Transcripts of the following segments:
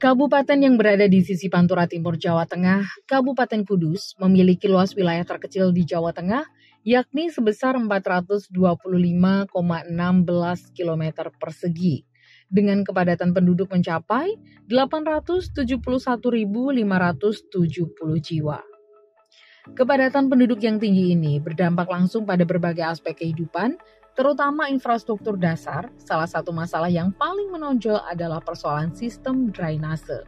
Kabupaten yang berada di sisi Pantura Timur Jawa Tengah, Kabupaten Kudus, memiliki luas wilayah terkecil di Jawa Tengah, yakni sebesar 425,16 km persegi, dengan kepadatan penduduk mencapai 871.570 jiwa. Kepadatan penduduk yang tinggi ini berdampak langsung pada berbagai aspek kehidupan, terutama infrastruktur dasar. Salah satu masalah yang paling menonjol adalah persoalan sistem drainase.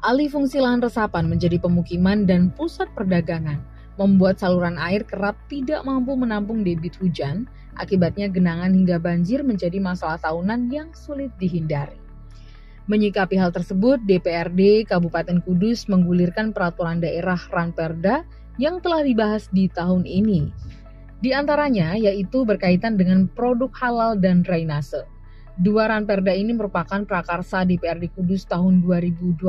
Alih fungsi lahan resapan menjadi pemukiman dan pusat perdagangan, membuat saluran air kerap tidak mampu menampung debit hujan. Akibatnya genangan hingga banjir menjadi masalah tahunan yang sulit dihindari. Menyikapi hal tersebut, DPRD Kabupaten Kudus menggulirkan peraturan daerah Ranperda yang telah dibahas di tahun ini. Di antaranya yaitu berkaitan dengan produk halal dan drainase. Dua Ranperda ini merupakan prakarsa DPRD Kudus tahun 2025.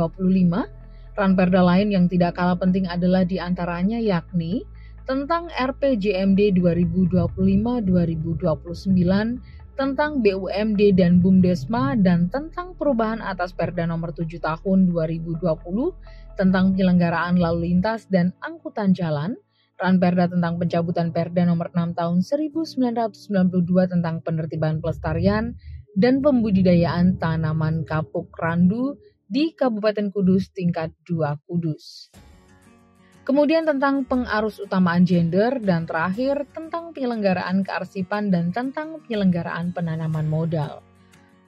Ranperda lain yang tidak kalah penting adalah di antaranya yakni tentang RPJMD 2025-2029, tentang BUMD dan BUMDesma, dan tentang perubahan atas Perda nomor 7 tahun 2020 tentang penyelenggaraan lalu lintas dan angkutan jalan, Ranperda tentang pencabutan Perda nomor 6 tahun 1992 tentang penertiban pelestarian dan pembudidayaan tanaman kapuk randu di Kabupaten Kudus tingkat 2 Kudus. Kemudian tentang pengarus utamaan gender, dan terakhir tentang penyelenggaraan kearsipan dan tentang penyelenggaraan penanaman modal.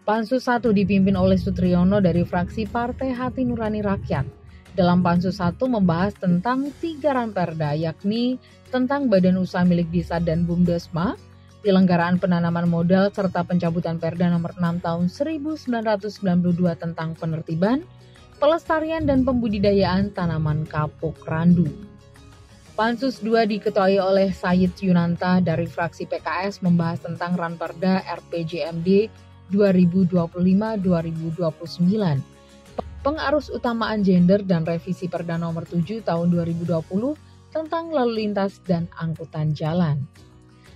Pansus 1 dipimpin oleh Sutriyono dari fraksi Partai Hati Nurani Rakyat. Dalam Pansus 1 membahas tentang 3 Ranperda, yakni tentang Badan Usaha Milik Desa dan BUMDesma, penyelenggaraan penanaman modal, serta pencabutan Perda nomor 6 tahun 1992 tentang penertiban, pelestarian dan pembudidayaan tanaman kapuk randu. Pansus 2 diketuai oleh Said Yunanta dari fraksi PKS membahas tentang Ranperda RPJMD 2025-2029, pengarus utamaan gender dan revisi Perda nomor 7 tahun 2020 tentang lalu lintas dan angkutan jalan.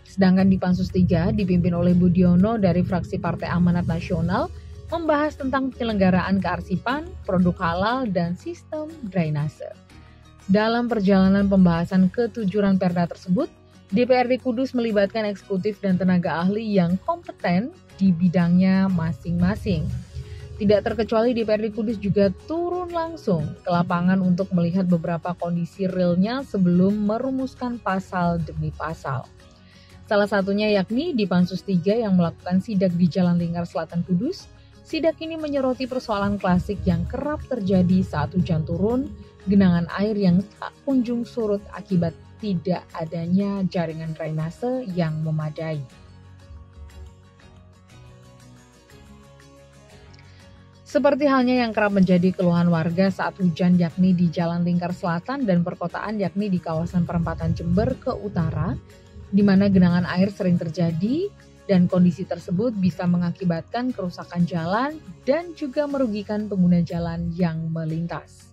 Sedangkan di Pansus 3 dipimpin oleh Budiono dari fraksi Partai Amanat Nasional membahas tentang penyelenggaraan kearsipan, produk halal, dan sistem drainase. Dalam perjalanan pembahasan ke-7 Ranperda tersebut, DPRD Kudus melibatkan eksekutif dan tenaga ahli yang kompeten di bidangnya masing-masing. Tidak terkecuali DPRD Kudus juga turun langsung ke lapangan untuk melihat beberapa kondisi realnya sebelum merumuskan pasal demi pasal. Salah satunya yakni di Pansus 3 yang melakukan sidak di Jalan Lingkar Selatan Kudus. Sidak ini menyoroti persoalan klasik yang kerap terjadi saat hujan turun, genangan air yang tak kunjung surut akibat tidak adanya jaringan drainase yang memadai. Seperti halnya yang kerap menjadi keluhan warga saat hujan, yakni di Jalan Lingkar Selatan dan perkotaan, yakni di kawasan perempatan Jember ke utara, di mana genangan air sering terjadi dan kondisi tersebut bisa mengakibatkan kerusakan jalan dan juga merugikan pengguna jalan yang melintas.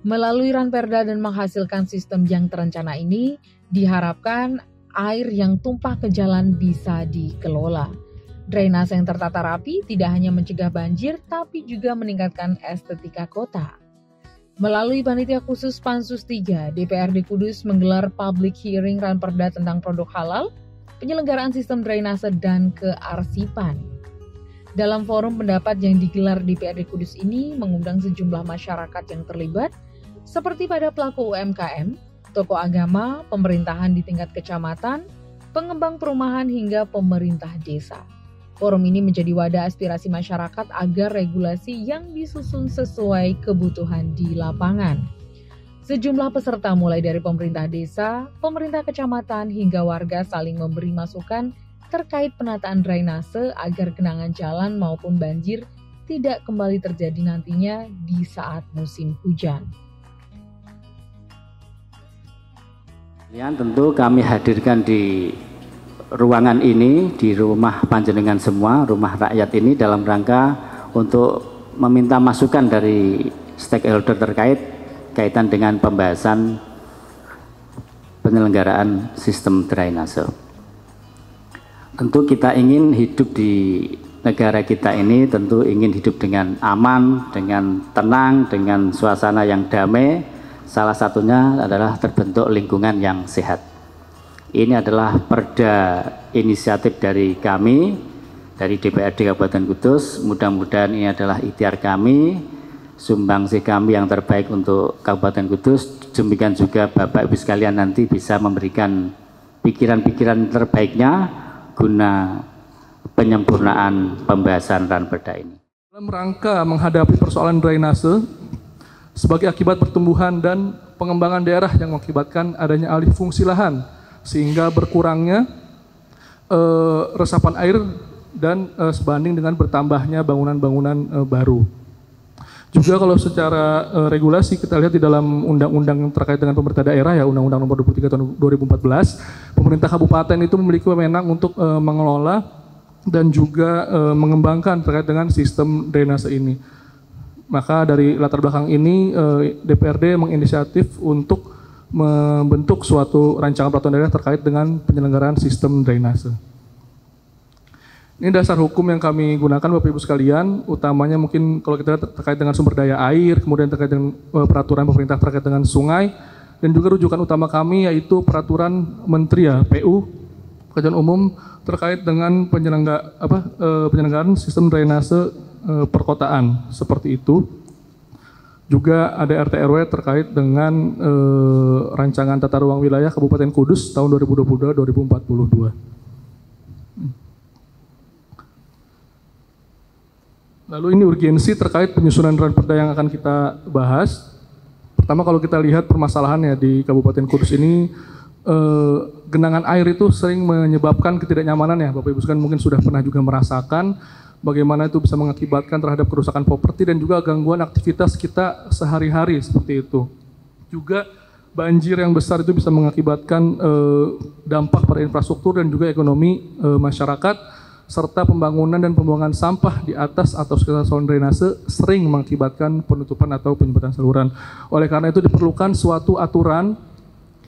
Melalui Ranperda dan menghasilkan sistem yang terencana ini, diharapkan air yang tumpah ke jalan bisa dikelola. Drainase yang tertata rapi tidak hanya mencegah banjir, tapi juga meningkatkan estetika kota. Melalui Panitia Khusus Pansus 3, DPRD Kudus menggelar public hearing Ranperda tentang produk halal, penyelenggaraan sistem drainase, dan kearsipan. Dalam forum pendapat yang digelar DPRD Kudus ini mengundang sejumlah masyarakat yang terlibat, seperti pada pelaku UMKM, tokoh agama, pemerintahan di tingkat kecamatan, pengembang perumahan, hingga pemerintah desa. Forum ini menjadi wadah aspirasi masyarakat agar regulasi yang disusun sesuai kebutuhan di lapangan. Sejumlah peserta mulai dari pemerintah desa, pemerintah kecamatan, hingga warga saling memberi masukan terkait penataan drainase agar genangan jalan maupun banjir tidak kembali terjadi nantinya di saat musim hujan. Tentu kami hadirkan di ruangan ini, di rumah panjenengan semua, rumah rakyat ini, dalam rangka untuk meminta masukan dari stakeholder terkait kaitan dengan pembahasan penyelenggaraan sistem drainase. Tentu kita ingin hidup di negara kita ini tentu ingin hidup dengan aman, dengan tenang, dengan suasana yang damai. Salah satunya adalah terbentuk lingkungan yang sehat. Ini adalah perda inisiatif dari kami, dari DPRD Kabupaten Kudus. Mudah-mudahan ini adalah ikhtiar kami, sumbangsih kami yang terbaik untuk Kabupaten Kudus. Demikian juga Bapak Ibu sekalian nanti bisa memberikan pikiran-pikiran terbaiknya guna penyempurnaan pembahasan ranperda ini. Dalam rangka menghadapi persoalan drainase sebagai akibat pertumbuhan dan pengembangan daerah yang mengakibatkan adanya alih fungsi lahan sehingga berkurangnya resapan air dan sebanding dengan bertambahnya bangunan-bangunan baru. Juga kalau secara regulasi kita lihat di dalam undang-undang terkait dengan pemerintah daerah ya, Undang-Undang Nomor 23 Tahun 2014, pemerintah kabupaten itu memiliki wewenang untuk mengelola dan juga mengembangkan terkait dengan sistem drainase ini. Maka dari latar belakang ini DPRD menginisiatif untuk membentuk suatu rancangan peraturan daerah terkait dengan penyelenggaraan sistem drainase. Ini dasar hukum yang kami gunakan Bapak Ibu sekalian, utamanya mungkin kalau kita terkait dengan sumber daya air, kemudian terkait dengan peraturan pemerintah terkait dengan sungai, dan juga rujukan utama kami yaitu peraturan Menteri ya, PU, Pekerjaan Umum terkait dengan penyelenggaraan sistem drainase perkotaan seperti itu. Juga ada RT RW terkait dengan rancangan tata ruang wilayah Kabupaten Kudus tahun 2022-2042. Lalu ini urgensi terkait penyusunan ranperda yang akan kita bahas. Pertama kalau kita lihat permasalahannya di Kabupaten Kudus ini, genangan air itu sering menyebabkan ketidaknyamanan ya, Bapak Ibu sekalian mungkin sudah pernah juga merasakan bagaimana itu bisa mengakibatkan terhadap kerusakan properti dan juga gangguan aktivitas kita sehari-hari seperti itu. Juga banjir yang besar itu bisa mengakibatkan dampak pada infrastruktur dan juga ekonomi masyarakat, serta pembangunan dan pembuangan sampah di atas atau sekitar saluran drainase sering mengakibatkan penutupan atau penyempitan saluran. Oleh karena itu diperlukan suatu aturan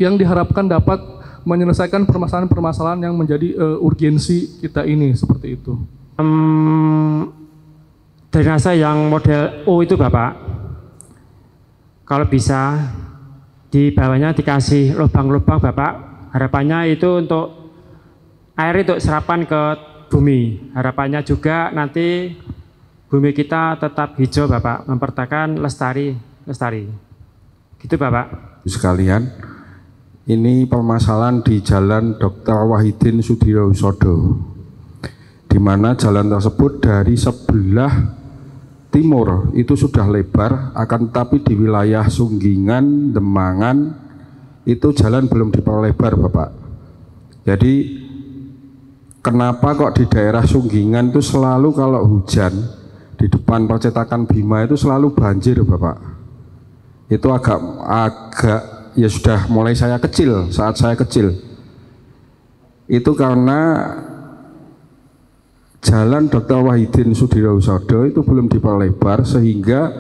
yang diharapkan dapat menyelesaikan permasalahan-permasalahan yang menjadi urgensi kita ini, seperti itu. Drainase yang model O itu Bapak, kalau bisa di bawahnya dikasih lubang-lubang Bapak, harapannya itu untuk air itu serapan ke bumi. Harapannya juga nanti bumi kita tetap hijau Bapak, mempertahankan lestari. Gitu Bapak. Sekalian, ini permasalahan di Jalan Dr. Wahidin Sudirohusodo, di mana jalan tersebut dari sebelah timur itu sudah lebar, akan tetapi di wilayah Sunggingan, Demangan itu jalan belum diperlebar Bapak. Jadi kenapa kok di daerah Sunggingan itu selalu kalau hujan di depan percetakan Bima itu selalu banjir Bapak? Itu agak ya sudah mulai saat saya kecil. Itu karena Jalan Dr. Wahidin Sudirohusodo itu belum diperlebar sehingga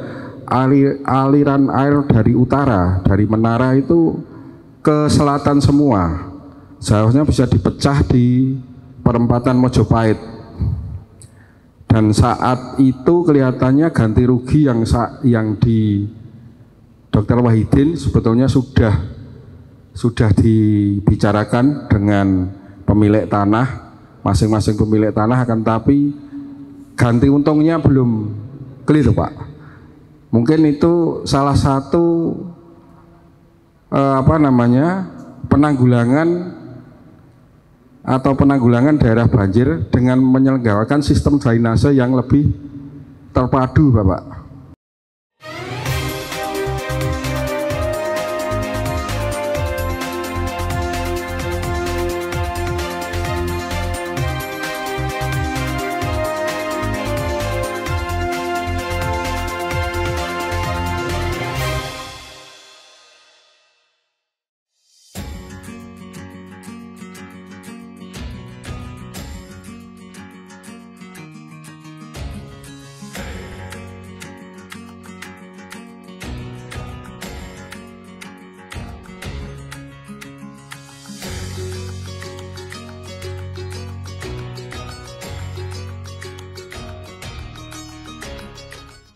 aliran air dari utara, dari menara itu ke selatan semua. Seharusnya bisa dipecah di perempatan Mojopahit. Dan saat itu kelihatannya ganti rugi yang di Dr. Wahidin sebetulnya sudah dibicarakan dengan pemilik tanah, masing-masing pemilik tanah, akan tapi ganti untungnya belum clear Pak. Mungkin itu salah satu penanggulangan daerah banjir dengan menyelenggarakan sistem drainase yang lebih terpadu Bapak.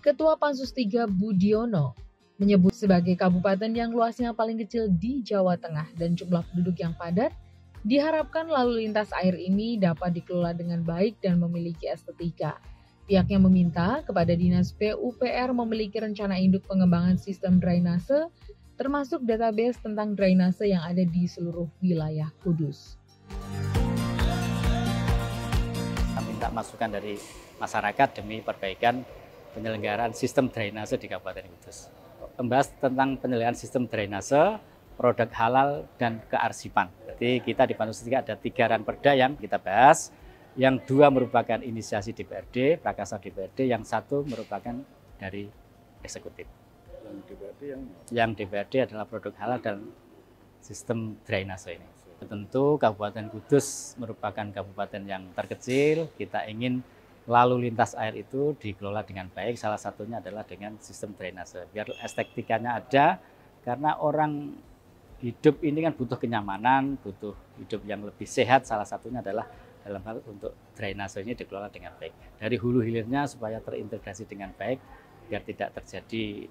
Ketua Pansus 3 Budiono menyebut sebagai kabupaten yang luasnya paling kecil di Jawa Tengah dan jumlah penduduk yang padat, diharapkan lalu lintas air ini dapat dikelola dengan baik dan memiliki estetika. Pihaknya meminta kepada Dinas PUPR memiliki rencana induk pengembangan sistem drainase, termasuk database tentang drainase yang ada di seluruh wilayah Kudus. Kita minta masukan dari masyarakat demi perbaikan penyelenggaraan sistem drainase di Kabupaten Kudus. Membahas tentang penyelenggaraan sistem drainase, produk halal, dan kearsipan. Jadi kita di Pansus 3 ada 3 ranperda yang kita bahas, yang 2 merupakan inisiasi DPRD, Prakasa DPRD, yang 1 merupakan dari eksekutif. Yang DPRD adalah produk halal dan sistem drainase ini. Tentu Kabupaten Kudus merupakan kabupaten yang terkecil, kita ingin lalu lintas air itu dikelola dengan baik, salah satunya adalah dengan sistem drainase. Biar estetikanya ada, karena orang hidup ini kan butuh kenyamanan, butuh hidup yang lebih sehat, salah satunya adalah dalam hal untuk drainase ini dikelola dengan baik. Dari hulu hilirnya supaya terintegrasi dengan baik, biar tidak terjadi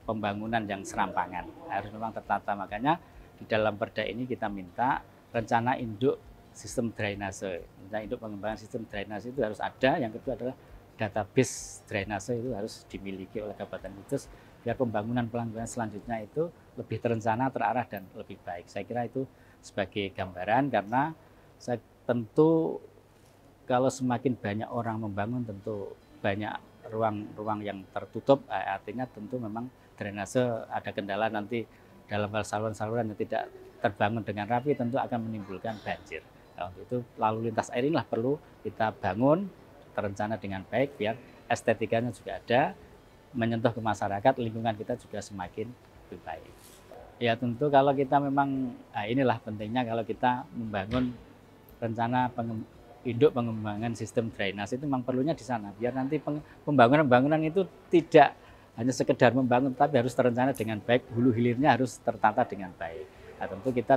pembangunan yang serampangan. Harus memang tertata, makanya di dalam perda ini kita minta rencana induk sistem drainase. Rencana induk pengembangan sistem drainase itu harus ada. Yang kedua adalah database drainase itu harus dimiliki oleh Kabupaten Kudus biar pembangunan selanjutnya itu lebih terencana, terarah, dan lebih baik. Saya kira itu sebagai gambaran, karena tentu kalau semakin banyak orang membangun, tentu banyak ruang-ruang yang tertutup, artinya tentu memang drainase ada kendala nanti dalam hal saluran-saluran yang tidak terbangun dengan rapi, tentu akan menimbulkan banjir. Nah, untuk itu lalu lintas air inilah perlu kita bangun, terencana dengan baik, biar estetikanya juga ada, menyentuh ke masyarakat, lingkungan kita juga semakin lebih baik. Ya tentu kalau kita memang, inilah pentingnya kalau kita membangun rencana induk pengembangan sistem drainase itu memang perlunya di sana, biar nanti pembangunan itu tidak hanya sekedar membangun, tapi harus terencana dengan baik, hulu hilirnya harus tertata dengan baik. Nah, tentu kita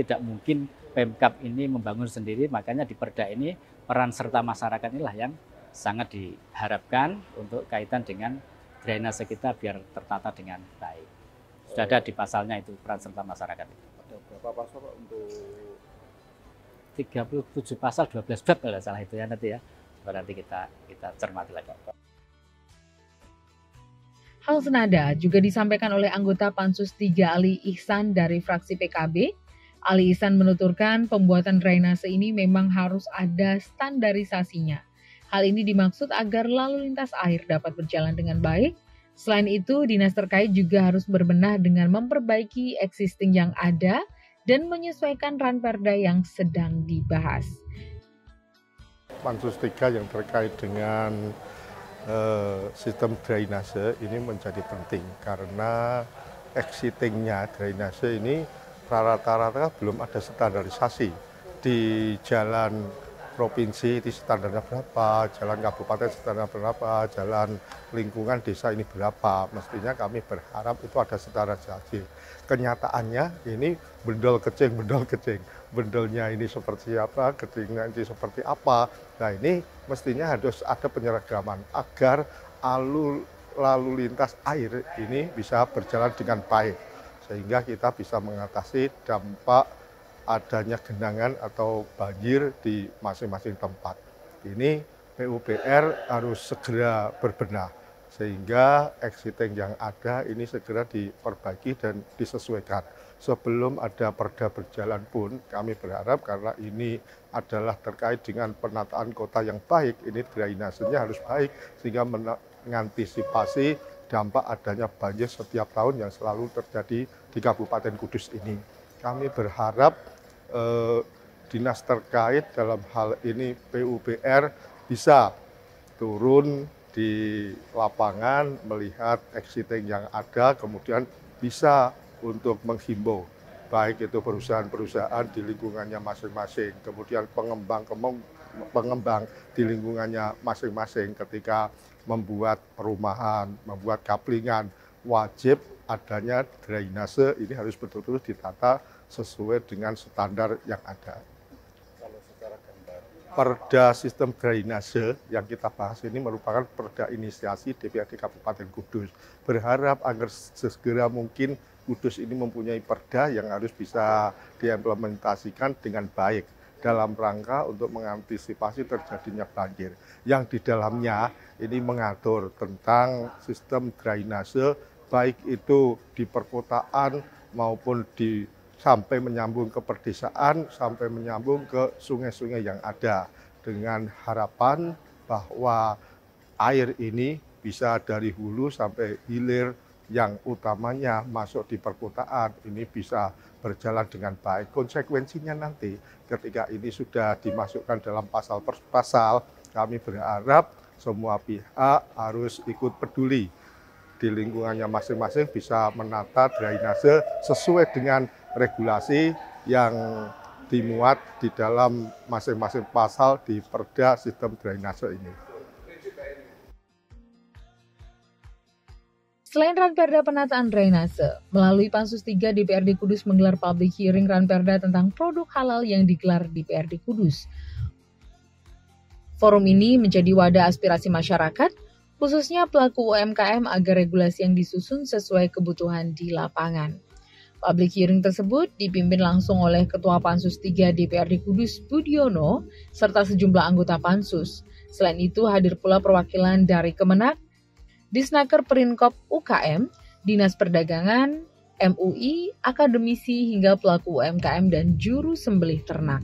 tidak mungkin Pemkab ini membangun sendiri, makanya di perda ini peran serta masyarakat inilah yang sangat diharapkan untuk kaitan dengan drainase kita biar tertata dengan baik. Sudah ada di pasalnya itu peran serta masyarakat itu. Ada berapa pasal untuk 37 pasal 12 bab kalau salah itu ya nanti ya. Nanti kita cermati lagi. Hal senada juga disampaikan oleh anggota Pansus 3 Ali Ihsan dari fraksi PKB. Ali Ihsan menuturkan pembuatan drainase ini memang harus ada standarisasinya. Hal ini dimaksud agar lalu lintas air dapat berjalan dengan baik. Selain itu, dinas terkait juga harus berbenah dengan memperbaiki existing yang ada dan menyesuaikan ranperda yang sedang dibahas. Pansus 3 yang terkait dengan sistem drainase ini menjadi penting karena existingnya drainase ini rata-rata belum ada standarisasi. Di jalan provinsi itu standarnya berapa, jalan kabupaten standarnya berapa, jalan lingkungan desa ini berapa. Mestinya kami berharap itu ada standarisasi. Kenyataannya ini bendol kecing. Bendolnya ini seperti apa, kecingnya ini seperti apa. Nah ini mestinya harus ada penyeragaman agar lalu lintas air ini bisa berjalan dengan baik. Sehingga kita bisa mengatasi dampak adanya genangan atau banjir di masing-masing tempat. Ini PUPR harus segera berbenah sehingga existing yang ada ini segera diperbaiki dan disesuaikan. Sebelum ada perda berjalan pun kami berharap karena ini adalah terkait dengan penataan kota yang baik, ini drainasenya harus baik sehingga mengantisipasi dampak adanya banjir setiap tahun yang selalu terjadi di Kabupaten Kudus ini. Kami berharap dinas terkait dalam hal ini PUPR bisa turun di lapangan melihat existing yang ada, kemudian bisa untuk menghimbau baik itu perusahaan-perusahaan di lingkungannya masing-masing, kemudian pengembang di lingkungannya masing-masing ketika membuat perumahan, membuat kaplingan, wajib adanya drainase ini harus betul-betul ditata sesuai dengan standar yang ada. kalau secara gambar Perda sistem drainase yang kita bahas ini merupakan perda inisiasi DPRD Kabupaten Kudus. Berharap agar segera mungkin Kudus ini mempunyai perda yang harus bisa diimplementasikan dengan baik dalam rangka untuk mengantisipasi terjadinya banjir. Yang di dalamnya ini mengatur tentang sistem drainase baik itu di perkotaan maupun sampai menyambung ke perdesaan, sampai menyambung ke sungai-sungai yang ada. Dengan harapan bahwa air ini bisa dari hulu sampai hilir yang utamanya masuk di perkotaan, ini bisa berjalan dengan baik. Konsekuensinya nanti ketika ini sudah dimasukkan dalam pasal per pasal, kami berharap semua pihak harus ikut peduli di lingkungannya masing-masing bisa menata drainase sesuai dengan regulasi yang dimuat di dalam masing-masing pasal di perda sistem drainase ini. Selain Ranperda penataan drainase, melalui Pansus 3 DPRD Kudus menggelar public hearing Ranperda tentang produk halal yang digelar di DPRD Kudus. Forum ini menjadi wadah aspirasi masyarakat, khususnya pelaku UMKM agar regulasi yang disusun sesuai kebutuhan di lapangan. Public hearing tersebut dipimpin langsung oleh Ketua Pansus 3 DPRD Kudus Budiono serta sejumlah anggota Pansus. Selain itu hadir pula perwakilan dari Kemenak, Disnaker Perinkop UKM, Dinas Perdagangan, MUI, akademisi hingga pelaku UMKM dan juru sembelih ternak.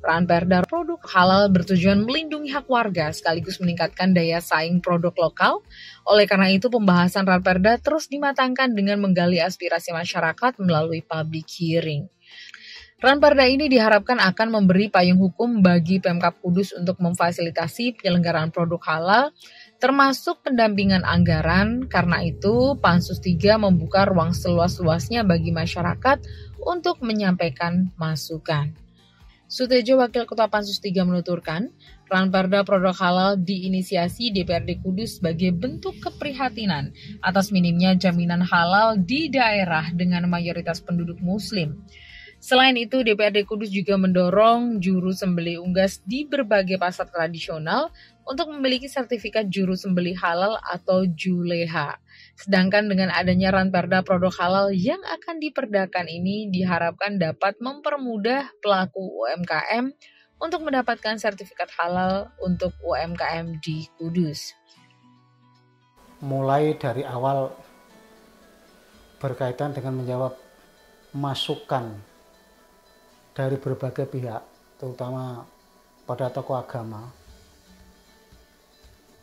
Ranperda produk halal bertujuan melindungi hak warga sekaligus meningkatkan daya saing produk lokal. Oleh karena itu, pembahasan Ranperda terus dimatangkan dengan menggali aspirasi masyarakat melalui public hearing. Ranperda ini diharapkan akan memberi payung hukum bagi Pemkab Kudus untuk memfasilitasi penyelenggaraan produk halal, termasuk pendampingan anggaran. Karena itu, Pansus 3 membuka ruang seluas-luasnya bagi masyarakat untuk menyampaikan masukan. Sutejo, Wakil Ketua Pansus 3 menuturkan, Ranperda produk halal diinisiasi DPRD Kudus sebagai bentuk keprihatinan atas minimnya jaminan halal di daerah dengan mayoritas penduduk Muslim. Selain itu, DPRD Kudus juga mendorong juru sembelih unggas di berbagai pasar tradisional untuk memiliki sertifikat juru sembelih halal atau JULEHA. Sedangkan dengan adanya Ranperda produk halal yang akan diperdakan ini diharapkan dapat mempermudah pelaku UMKM untuk mendapatkan sertifikat halal untuk UMKM di Kudus. Mulai dari awal berkaitan dengan menjawab masukan dari berbagai pihak, terutama pada tokoh agama,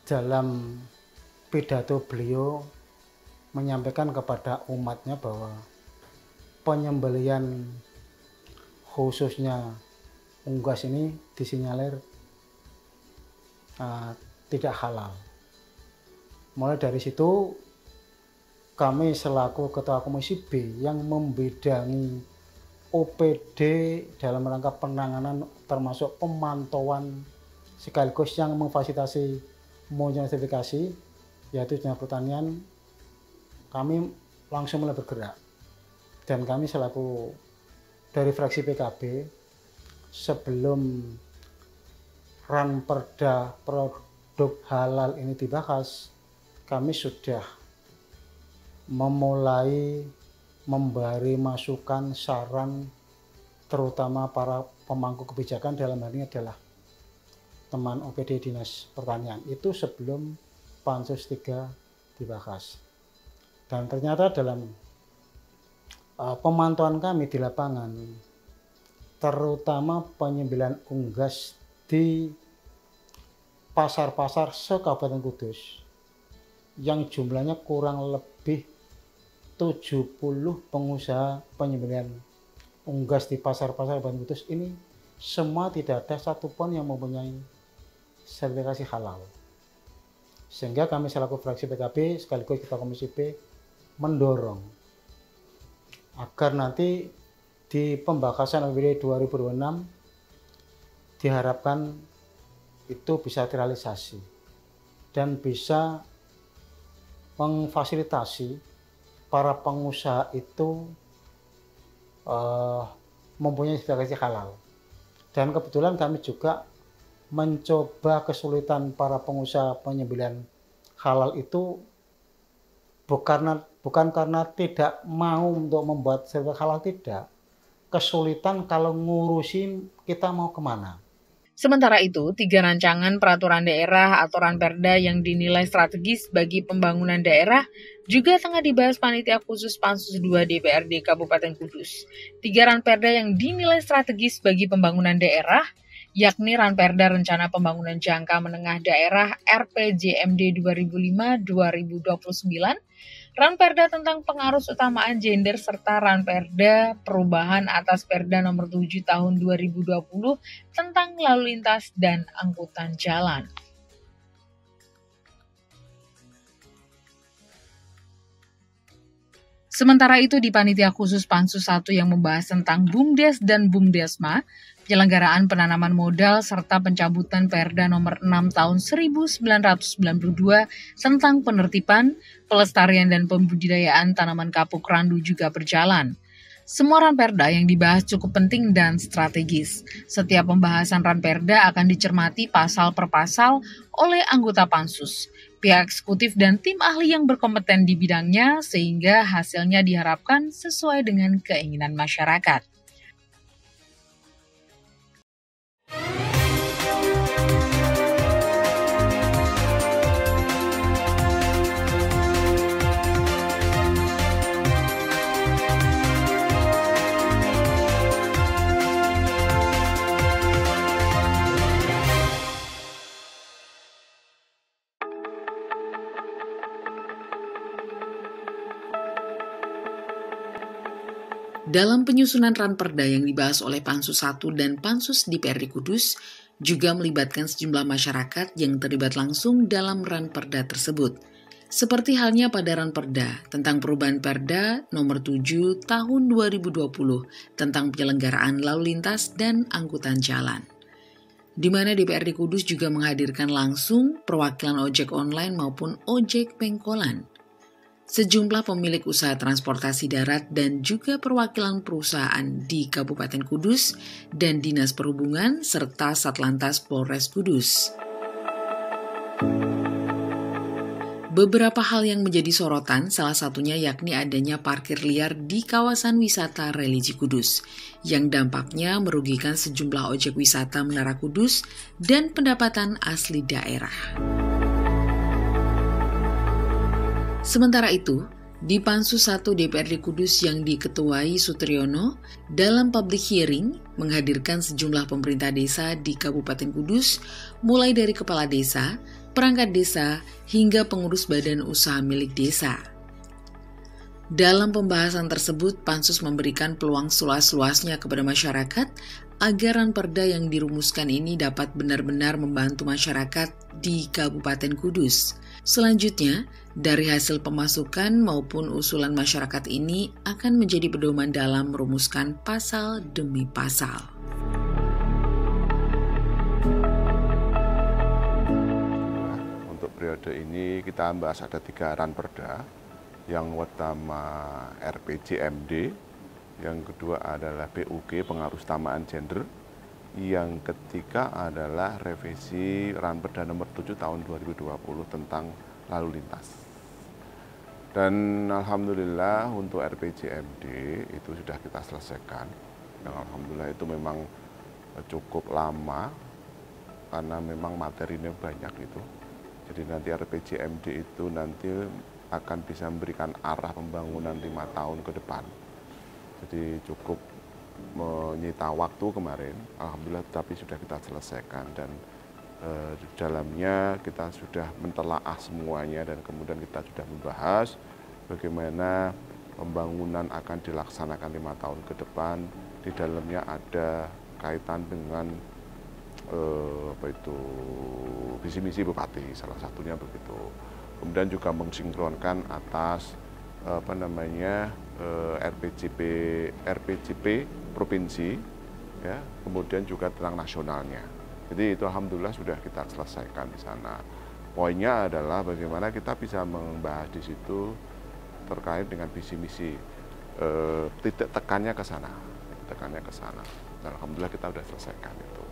dalam pidato beliau menyampaikan kepada umatnya bahwa penyembelihan khususnya unggas ini disinyalir tidak halal. Mulai dari situ kami selaku Ketua Komisi B yang membidangi OPD dalam rangka penanganan termasuk pemantauan sekaligus yang memfasilitasi sertifikasi yaitu Dinas Pertanian, kami langsung mulai bergerak. Dan kami selaku dari fraksi PKB sebelum Ranperda produk halal ini dibahas, kami sudah memulai memberi masukan, saran, terutama para pemangku kebijakan, dalam hal ini adalah teman OPD Dinas Pertanian, itu sebelum Pansus 3 dibahas. Dan ternyata dalam pemantauan kami di lapangan, terutama penyembelihan unggas di pasar-pasar se-Kabupaten Kudus, yang jumlahnya kurang lebih 70 pengusaha penyembelihan unggas di pasar-pasar Kabupaten Kudus ini, semua tidak ada satupun yang mempunyai sertifikasi halal. Sehingga kami selaku fraksi PKB sekaligus Ketua Komisi B mendorong agar nanti di pembahasan APBD 2026 diharapkan itu bisa terrealisasi dan bisa memfasilitasi para pengusaha itu mempunyai sertifikasi halal. Dan kebetulan kami juga mencoba kesulitan para pengusaha penyembelihan halal itu bukan karena tidak mau untuk membuat sertifikat halal, tidak. Kesulitan kalau ngurusin kita mau kemana. Sementara itu, 3 rancangan peraturan daerah atau ranperda yang dinilai strategis bagi pembangunan daerah juga tengah dibahas Panitia Khusus Pansus 2 DPRD Kabupaten Kudus. 3 ranperda yang dinilai strategis bagi pembangunan daerah, yakni Ranperda Rencana Pembangunan Jangka Menengah Daerah RPJMD 2005-2029, Ranperda tentang pengarus utamaan gender, serta Ranperda perubahan atas Perda nomor 7 tahun 2020 tentang lalu lintas dan angkutan jalan. Sementara itu di Panitia Khusus Pansus 1 yang membahas tentang BUMDes dan BUMDesma, penyelenggaraan penanaman modal serta pencabutan Perda nomor 6 tahun 1992 tentang penertiban, pelestarian dan pembudidayaan tanaman kapuk randu juga berjalan. Semua ranperda yang dibahas cukup penting dan strategis. Setiap pembahasan ranperda akan dicermati pasal per pasal oleh anggota pansus, pihak eksekutif dan tim ahli yang berkompeten di bidangnya, sehingga hasilnya diharapkan sesuai dengan keinginan masyarakat. Dalam penyusunan ranperda yang dibahas oleh Pansus 1 dan Pansus DPRD Kudus, juga melibatkan sejumlah masyarakat yang terlibat langsung dalam ranperda tersebut. Seperti halnya pada ranperda tentang perubahan Perda nomor 7 tahun 2020 tentang penyelenggaraan lalu lintas dan angkutan jalan, di mana DPRD Kudus juga menghadirkan langsung perwakilan ojek online maupun ojek pengkolan, sejumlah pemilik usaha transportasi darat dan juga perwakilan perusahaan di Kabupaten Kudus dan Dinas Perhubungan serta Satlantas Polres Kudus. Beberapa hal yang menjadi sorotan, salah satunya yakni adanya parkir liar di kawasan wisata religi Kudus, yang dampaknya merugikan sejumlah ojek wisata Menara Kudus dan pendapatan asli daerah. Sementara itu, di Pansus 1 DPRD Kudus yang diketuai Sutriyono, dalam public hearing menghadirkan sejumlah pemerintah desa di Kabupaten Kudus, mulai dari kepala desa, perangkat desa, hingga pengurus badan usaha milik desa. Dalam pembahasan tersebut, Pansus memberikan peluang seluas-luasnya kepada masyarakat agar ranperda yang dirumuskan ini dapat benar-benar membantu masyarakat di Kabupaten Kudus. Selanjutnya, dari hasil pemasukan maupun usulan masyarakat ini akan menjadi pedoman dalam merumuskan pasal demi pasal. Untuk periode ini kita bahas ada 3 ranperda. Yang pertama RPJMD, yang kedua adalah PUG, pengarus utamaan gender, yang ketiga adalah revisi ranperda nomor 7 tahun 2020 tentang lalu lintas. Dan alhamdulillah untuk RPJMD itu sudah kita selesaikan. Dan alhamdulillah itu memang cukup lama karena memang materinya banyak itu. Jadi nanti RPJMD itu nanti akan bisa memberikan arah pembangunan 5 tahun ke depan. Jadi cukup menyita waktu kemarin, alhamdulillah, tapi sudah kita selesaikan, dan di dalamnya kita sudah mentelaah semuanya, dan kemudian kita sudah membahas bagaimana pembangunan akan dilaksanakan 5 tahun ke depan. Di dalamnya ada kaitan dengan visi misi bupati, salah satunya begitu. Kemudian juga mensinkronkan atas RPJP provinsi, ya, kemudian juga tentang nasionalnya. Jadi itu alhamdulillah sudah kita selesaikan di sana. Poinnya adalah bagaimana kita bisa membahas di situ terkait dengan visi misi, titik tekannya ke sana, Dan alhamdulillah kita sudah selesaikan itu.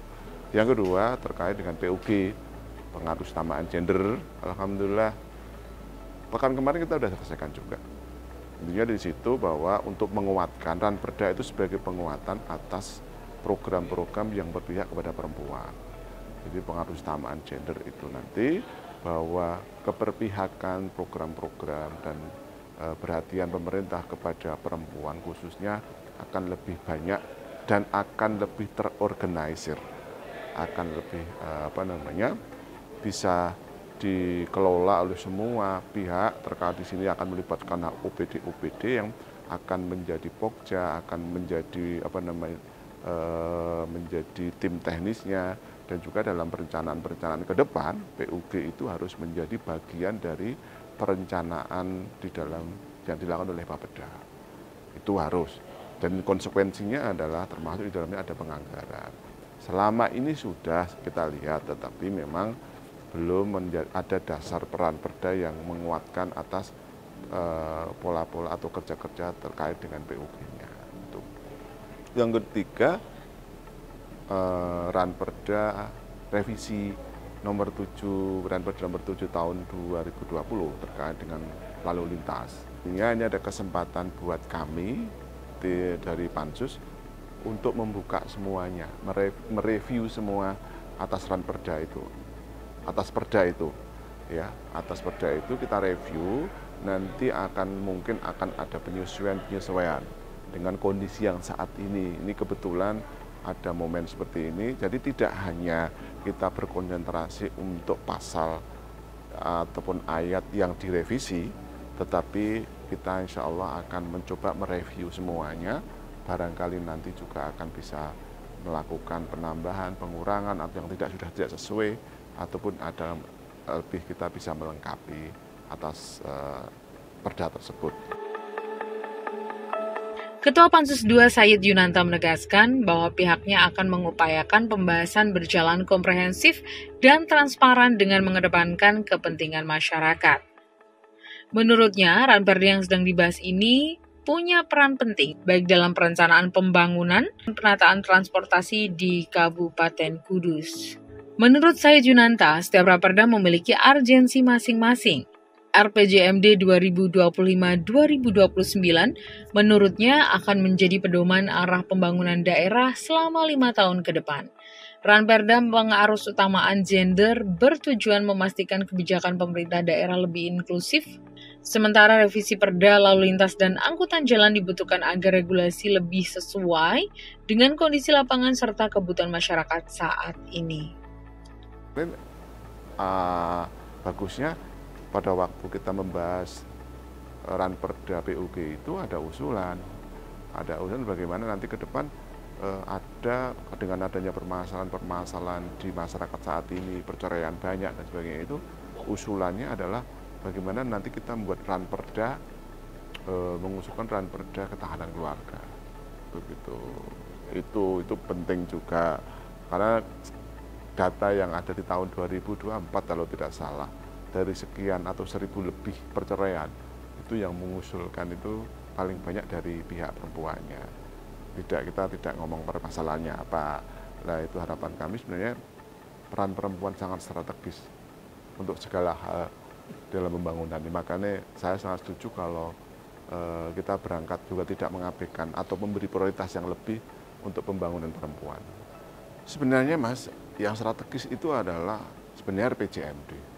Yang kedua terkait dengan PUG, pengaruh utamaan gender. Alhamdulillah pekan kemarin kita sudah selesaikan juga. Intinya di situ bahwa untuk menguatkan Ranperda itu sebagai penguatan atas program-program yang berpihak kepada perempuan. Jadi pengaruh utamaan gender itu nanti bahwa keberpihakan program-program dan perhatian pemerintah kepada perempuan khususnya akan lebih banyak dan akan lebih terorganisir, akan lebih bisa dikelola oleh semua pihak terkait. Di sini akan melibatkan OPD yang akan menjadi pokja, akan menjadi menjadi tim teknisnya, dan juga dalam perencanaan ke depan PUG itu harus menjadi bagian dari perencanaan di dalam yang dilakukan oleh Bapeda. Itu harus, dan konsekuensinya adalah termasuk di dalamnya ada penganggaran. Selama ini sudah kita lihat, tetapi memang belum ada dasar peran perda yang menguatkan atas pola-pola atau kerja-kerja terkait dengan PUG-nya. Yang ketiga, Ranperda revisi nomor 7 Ranperda nomor 7 tahun 2020 terkait dengan lalu lintas. Ini ada kesempatan buat kami dari Pansus untuk membuka semuanya, mereview semua atas Ranperda itu. Atas perda itu kita review, nanti mungkin akan ada penyesuaian dengan kondisi yang saat ini. Ini kebetulan ada momen seperti ini, jadi tidak hanya kita berkonsentrasi untuk pasal ataupun ayat yang direvisi, tetapi kita insya Allah akan mencoba mereview semuanya. Barangkali nanti juga akan bisa melakukan penambahan, pengurangan atau yang sudah tidak sesuai, ataupun ada lebih kita bisa melengkapi atas perda tersebut. Ketua Pansus II Said Yunanta menegaskan bahwa pihaknya akan mengupayakan pembahasan berjalan komprehensif dan transparan dengan mengedepankan kepentingan masyarakat. Menurutnya, Ranperda yang sedang dibahas ini punya peran penting baik dalam perencanaan pembangunan dan penataan transportasi di Kabupaten Kudus. Menurut Said Yunanta, setiap Ranperda memiliki urgensi masing-masing. RPJMD 2025-2029 menurutnya akan menjadi pedoman arah pembangunan daerah selama 5 tahun ke depan. Ranperda pengarusutamaan gender bertujuan memastikan kebijakan pemerintah daerah lebih inklusif, sementara revisi perda lalu lintas dan angkutan jalan dibutuhkan agar regulasi lebih sesuai dengan kondisi lapangan serta kebutuhan masyarakat saat ini. Bagusnya pada waktu kita membahas Ranperda PUG itu ada usulan bagaimana nanti ke depan ada dengan adanya permasalahan di masyarakat saat ini, perceraian banyak dan sebagainya, itu usulannya adalah bagaimana nanti kita membuat Ranperda, mengusulkan Ranperda ketahanan keluarga, begitu. Itu penting juga karena data yang ada di tahun 2024 kalau tidak salah, dari sekian atau 1.000 lebih perceraian itu yang mengusulkan itu paling banyak dari pihak perempuannya. Kita tidak ngomong permasalahannya apa. Nah, itu harapan kami sebenarnya peran perempuan sangat strategis untuk segala hal dalam pembangunan. Makanya saya sangat setuju kalau kita berangkat juga tidak mengabaikan atau memberi prioritas yang lebih untuk pembangunan perempuan. Sebenarnya Mas, yang strategis itu adalah sebenarnya RPJMD.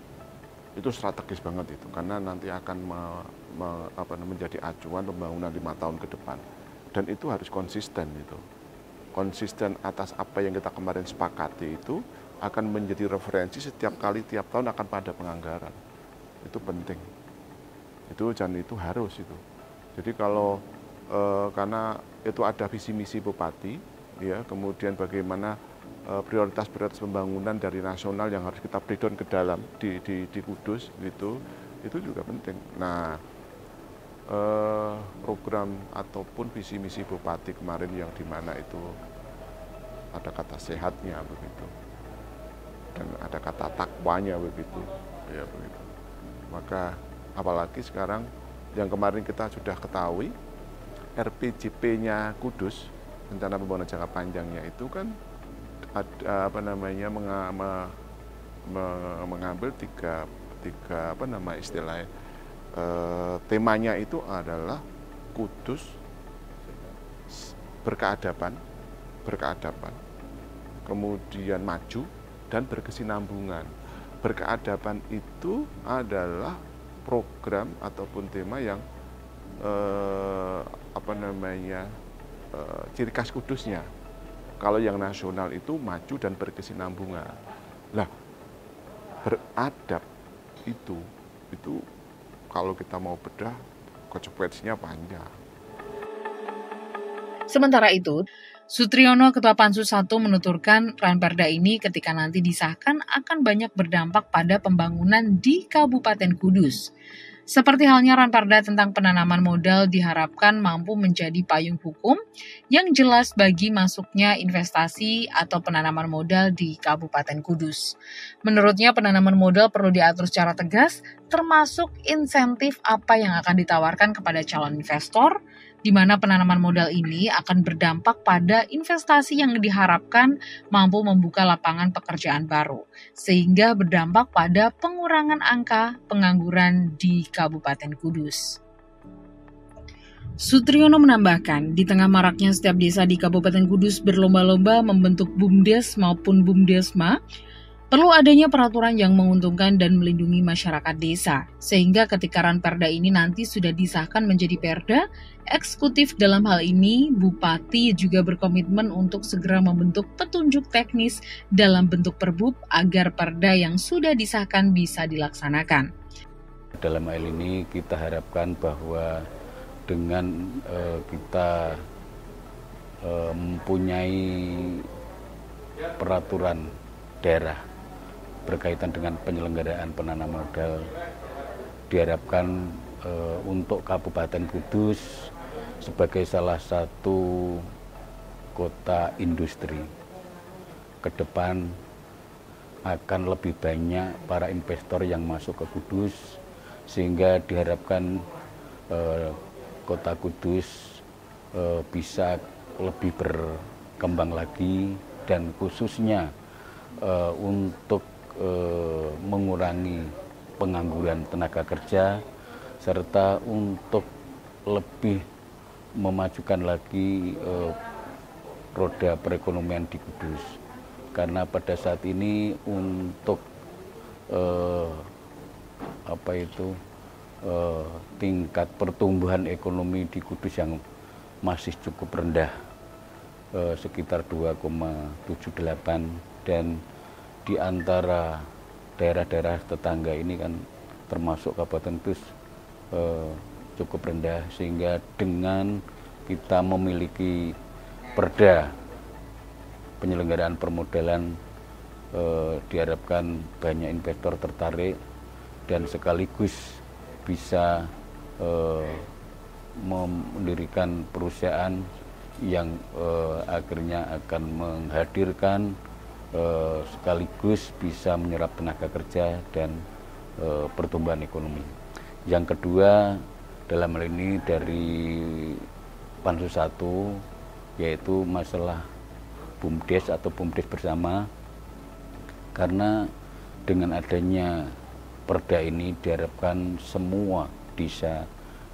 Itu strategis banget itu, karena nanti akan menjadi acuan pembangunan 5 tahun ke depan, dan itu harus konsisten itu. Konsisten atas apa yang kita kemarin sepakati itu akan menjadi referensi setiap kali, tiap tahun akan pada penganggaran. Itu penting. Dan itu harus itu. Jadi kalau karena itu ada visi misi bupati, ya, kemudian bagaimana prioritas-prioritas pembangunan dari nasional yang harus kita breakdown ke dalam di Kudus gitu, itu juga penting. Nah, program ataupun visi misi bupati kemarin yang dimana itu ada kata sehatnya begitu, dan ada kata takwanya begitu, ya begitu. Maka apalagi sekarang yang kemarin kita sudah ketahui RPJP-nya Kudus, rencana pembangunan jangka panjangnya itu kan ada mengambil tiga istilahnya, temanya itu adalah Kudus, berkeadaban, kemudian maju dan berkesinambungan. Berkeadaban itu adalah program ataupun tema yang ciri khas Kudusnya. Kalau yang nasional itu maju dan berkesinambungan. Lah, beradab itu kalau kita mau bedah konsekuensinya panjang. Sementara itu, Sutriyono, Ketua Pansus 1, menuturkan Ranperda ini ketika nanti disahkan akan banyak berdampak pada pembangunan di Kabupaten Kudus. Seperti halnya Ranperda tentang penanaman modal diharapkan mampu menjadi payung hukum yang jelas bagi masuknya investasi atau penanaman modal di Kabupaten Kudus. Menurutnya penanaman modal perlu diatur secara tegas, termasuk insentif apa yang akan ditawarkan kepada calon investor, di mana penanaman modal ini akan berdampak pada investasi yang diharapkan mampu membuka lapangan pekerjaan baru, sehingga berdampak pada pengurangan angka pengangguran di Kabupaten Kudus. Sutriyono menambahkan, di tengah maraknya setiap desa di Kabupaten Kudus berlomba-lomba membentuk BUMDes maupun BUMDesma, perlu adanya peraturan yang menguntungkan dan melindungi masyarakat desa, sehingga ketika Ranperda ini nanti sudah disahkan menjadi perda, eksekutif dalam hal ini, Bupati juga berkomitmen untuk segera membentuk petunjuk teknis dalam bentuk perbub agar perda yang sudah disahkan bisa dilaksanakan. Dalam hal ini kita harapkan bahwa dengan kita mempunyai peraturan daerah berkaitan dengan penyelenggaraan penanaman modal, diharapkan untuk Kabupaten Kudus sebagai salah satu kota industri ke depan akan lebih banyak para investor yang masuk ke Kudus, sehingga diharapkan kota Kudus bisa lebih berkembang lagi, dan khususnya untuk mengurangi pengangguran tenaga kerja, serta untuk lebih memajukan lagi roda perekonomian di Kudus. Karena pada saat ini untuk tingkat pertumbuhan ekonomi di Kudus yang masih cukup rendah, sekitar 2,78, dan di antara daerah-daerah tetangga ini kan termasuk Kabupaten Kudus cukup rendah, sehingga dengan kita memiliki perda penyelenggaraan permodalan diharapkan banyak investor tertarik dan sekaligus bisa mendirikan perusahaan yang akhirnya akan menghadirkan sekaligus bisa menyerap tenaga kerja dan pertumbuhan ekonomi. Yang kedua, dalam hal ini dari Pansus 1, yaitu masalah BUMDes atau BUMDes bersama, karena dengan adanya perda ini diharapkan semua desa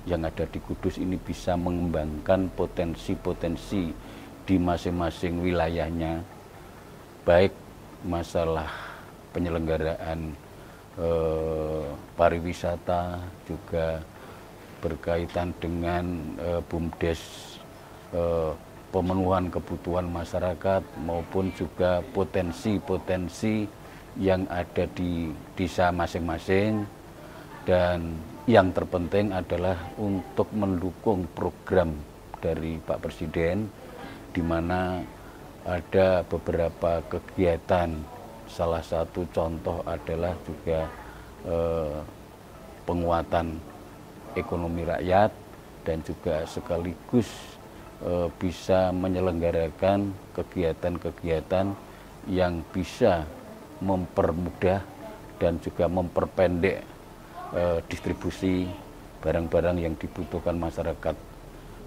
yang ada di Kudus ini bisa mengembangkan potensi-potensi di masing-masing wilayahnya, baik masalah penyelenggaraan pariwisata, juga berkaitan dengan BUMDes pemenuhan kebutuhan masyarakat, maupun juga potensi-potensi yang ada di desa masing-masing. Dan yang terpenting adalah untuk mendukung program dari Pak Presiden, di mana ada beberapa kegiatan, salah satu contoh adalah juga penguatan ekonomi rakyat, dan juga sekaligus bisa menyelenggarakan kegiatan-kegiatan yang bisa mempermudah dan juga memperpendek distribusi barang-barang yang dibutuhkan masyarakat.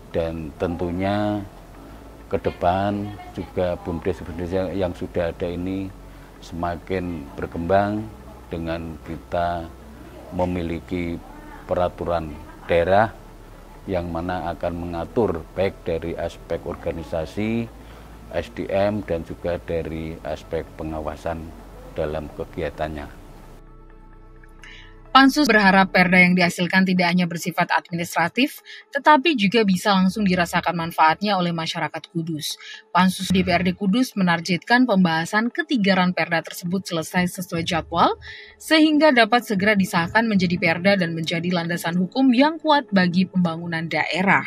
Dan tentunya ke depan juga BUMDes yang sudah ada ini semakin berkembang dengan kita memiliki peraturan daerah yang mana akan mengatur baik dari aspek organisasi, SDM, dan juga dari aspek pengawasan dalam kegiatannya. Pansus berharap perda yang dihasilkan tidak hanya bersifat administratif, tetapi juga bisa langsung dirasakan manfaatnya oleh masyarakat Kudus. Pansus DPRD Kudus menargetkan pembahasan ketiga ranperda tersebut selesai sesuai jadwal, sehingga dapat segera disahkan menjadi perda dan menjadi landasan hukum yang kuat bagi pembangunan daerah.